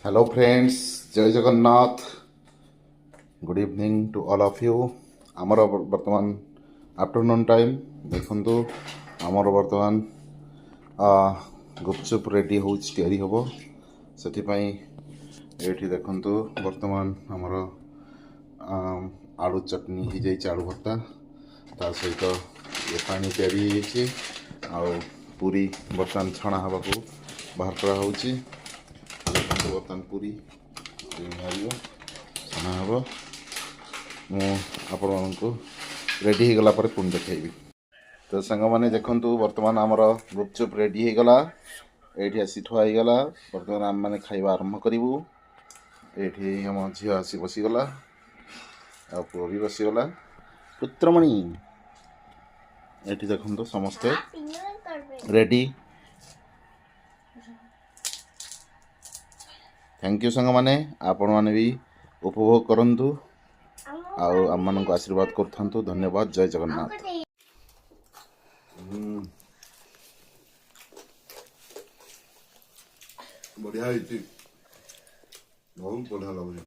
Hello friends, Jai Jagannath. Good evening to all of you. ଆମର ବର୍ତ୍ତମାନ afternoon time ଦେଖନ୍ତୁ ଆମର ବର୍ତ୍ତମାନ ଗୁପଚୁପ୍ ରେଡ଼ି ହେଉଛି ତିଆରି ହେବ ସେଥିପାଇଁ ଏଇଠି ଦେଖନ୍ତୁ ବର୍ତ୍ତମାନ ଆମର ଆଳୁ ଚଟଣି ହେଇଯାଇଛି ଆଳୁ ଭର୍ତ୍ତା ତା ସହିତ ପାଣି ତିଆରି ହେଇଯାଇଛି ଆଉ ପୁରୀ ବର୍ତ୍ତମାନ ଛଣା ହେବାକୁ ବାହାର କରାହେଉଛି ବର୍ତ୍ତମାନ ପୁରୀ ବାହାରିବ ଛଣା ହେବ ମୁଁ ଆପଣମାନଙ୍କୁ ରେଡ଼ି ହେଇଗଲା ପରେ ପୁଣି ଦେଖାଇବି ତ ସାଙ୍ଗମାନେ ଦେଖନ୍ତୁ ବର୍ତ୍ତମାନ ଆମର ଗୁପଚୁପ୍ ରେଡ଼ି ହେଇଗଲା ଏଇଠି ଆସି ଥୁଆ ହେଇଗଲା ବର୍ତ୍ତମାନ ଆମେମାନେ ଖାଇବା ଆରମ୍ଭ କରିବୁ ଏଇଠି ଆମ ଝିଅ ଆସି ବସିଗଲା ଆଉ ପୁଅ ବି ବସିଗଲା ପୁତ୍ରମଣି ଏଇଠି ଦେଖନ୍ତୁ ସମସ୍ତେ ରେଡ଼ି थैंक यू सांगमाने आपण माने भी उपभोग करंतु आउ आमମାନଙ୍କୁ आशीर्वाद करथंतु धन्यवाद जय जगन्नाथ बढ़िया बहुत बढ़िया लगे।